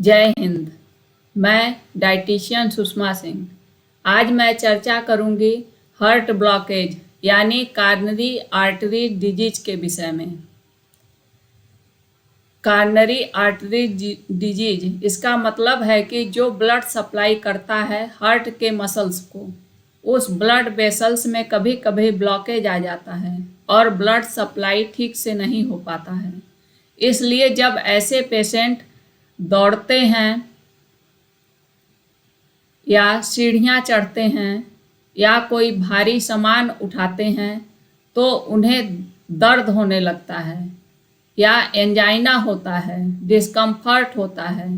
जय हिंद। मैं डाइटिशियन सुषमा सिंह। आज मैं चर्चा करूंगी हार्ट ब्लॉकेज यानी कॉरोनरी आर्टरी डिजीज के विषय में। कॉरोनरी आर्टरी डिजीज इसका मतलब है कि जो ब्लड सप्लाई करता है हार्ट के मसल्स को, उस ब्लड वेसल्स में कभी कभी ब्लॉकेज आ जाता है और ब्लड सप्लाई ठीक से नहीं हो पाता है। इसलिए जब ऐसे पेशेंट दौड़ते हैं या सीढ़ियाँ चढ़ते हैं या कोई भारी सामान उठाते हैं तो उन्हें दर्द होने लगता है या एंजाइना होता है, डिस्कम्फर्ट होता है।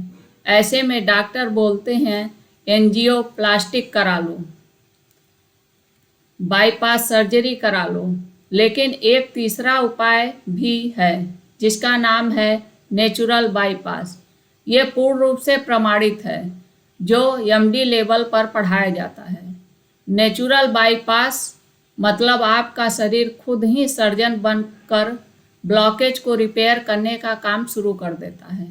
ऐसे में डॉक्टर बोलते हैं एंजियोप्लास्टिक करा लो, बाईपास सर्जरी करा लो। लेकिन एक तीसरा उपाय भी है जिसका नाम है नेचुरल बाईपास। ये पूर्ण रूप से प्रमाणित है, जो एमडी लेवल पर पढ़ाया जाता है। नेचुरल बाईपास मतलब आपका शरीर खुद ही सर्जन बनकर ब्लॉकेज को रिपेयर करने का काम शुरू कर देता है।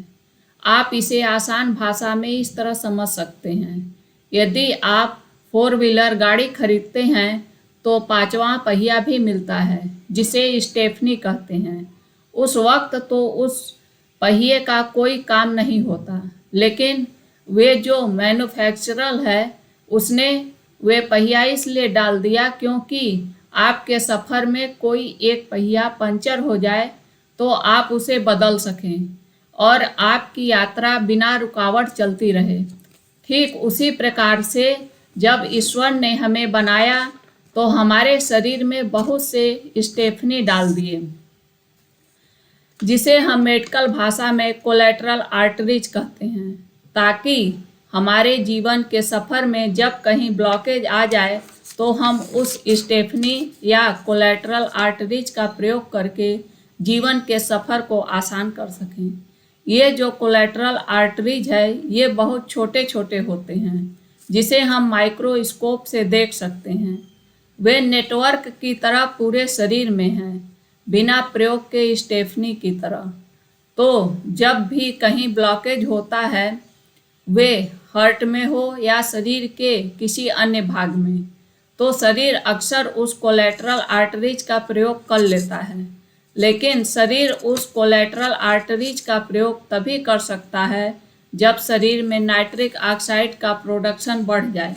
आप इसे आसान भाषा में इस तरह समझ सकते हैं। यदि आप 4 व्हीलर गाड़ी खरीदते हैं तो 5वां पहिया भी मिलता है जिसे स्टेफनी कहते हैं। उस वक्त तो उस पहिए का कोई काम नहीं होता, लेकिन वे जो मैन्युफैक्चरर है उसने वे पहिया इसलिए डाल दिया क्योंकि आपके सफ़र में कोई एक पहिया पंचर हो जाए तो आप उसे बदल सकें और आपकी यात्रा बिना रुकावट चलती रहे। ठीक उसी प्रकार से जब ईश्वर ने हमें बनाया तो हमारे शरीर में बहुत से स्टेफनी डाल दिए, जिसे हम मेडिकल भाषा में कोलैटरल आर्टरीज कहते हैं, ताकि हमारे जीवन के सफ़र में जब कहीं ब्लॉकेज आ जाए तो हम उस स्टेफनी या कोलैटरल आर्टरीज का प्रयोग करके जीवन के सफ़र को आसान कर सकें। ये जो कोलैटरल आर्टरीज है ये बहुत छोटे छोटे होते हैं, जिसे हम माइक्रोस्कोप से देख सकते हैं। वे नेटवर्क की तरह पूरे शरीर में हैं, बिना प्रयोग के स्टेफनी की तरह। तो जब भी कहीं ब्लॉकेज होता है, वे हार्ट में हो या शरीर के किसी अन्य भाग में, तो शरीर अक्सर उस कोलैटरल आर्टरीज का प्रयोग कर लेता है। लेकिन शरीर उस कोलैटरल आर्टरीज का प्रयोग तभी कर सकता है जब शरीर में नाइट्रिक ऑक्साइड का प्रोडक्शन बढ़ जाए।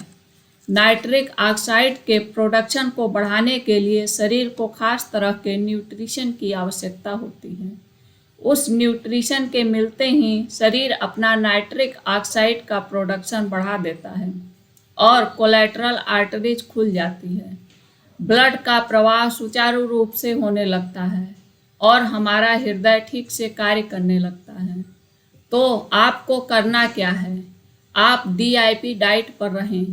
नाइट्रिक ऑक्साइड के प्रोडक्शन को बढ़ाने के लिए शरीर को खास तरह के न्यूट्रिशन की आवश्यकता होती है। उस न्यूट्रिशन के मिलते ही शरीर अपना नाइट्रिक ऑक्साइड का प्रोडक्शन बढ़ा देता है और कोलैटरल आर्टरीज खुल जाती है। ब्लड का प्रवाह सुचारू रूप से होने लगता है और हमारा हृदय ठीक से कार्य करने लगता है। तो आपको करना क्या है? आप DIP डाइट पर रहें।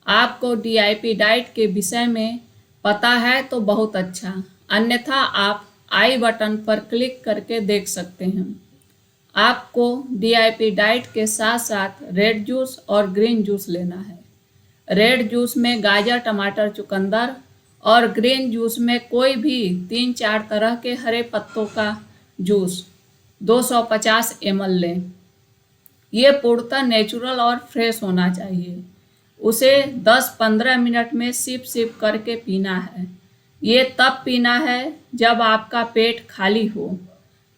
आपको DIP डाइट के विषय में पता है तो बहुत अच्छा, अन्यथा आप आई बटन पर क्लिक करके देख सकते हैं। आपको DIP डाइट के साथ साथ रेड जूस और ग्रीन जूस लेना है। रेड जूस में गाजर, टमाटर, चुकंदर और ग्रीन जूस में कोई भी 3-4 तरह के हरे पत्तों का जूस 250 ml लें। ये पूर्णतः नेचुरल और फ्रेश होना चाहिए। उसे 10-15 मिनट में सिप सिप करके पीना है। ये तब पीना है जब आपका पेट खाली हो।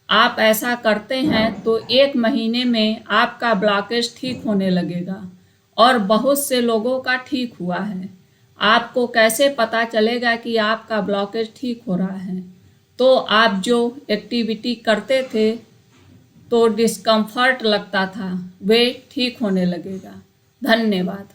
आप ऐसा करते हैं तो 1 महीने में आपका ब्लॉकेज ठीक होने लगेगा और बहुत से लोगों का ठीक हुआ है। आपको कैसे पता चलेगा कि आपका ब्लॉकेज ठीक हो रहा है? तो आप जो एक्टिविटी करते थे तो डिस्कम्फर्ट लगता था, वे ठीक होने लगेगा। धन्यवाद।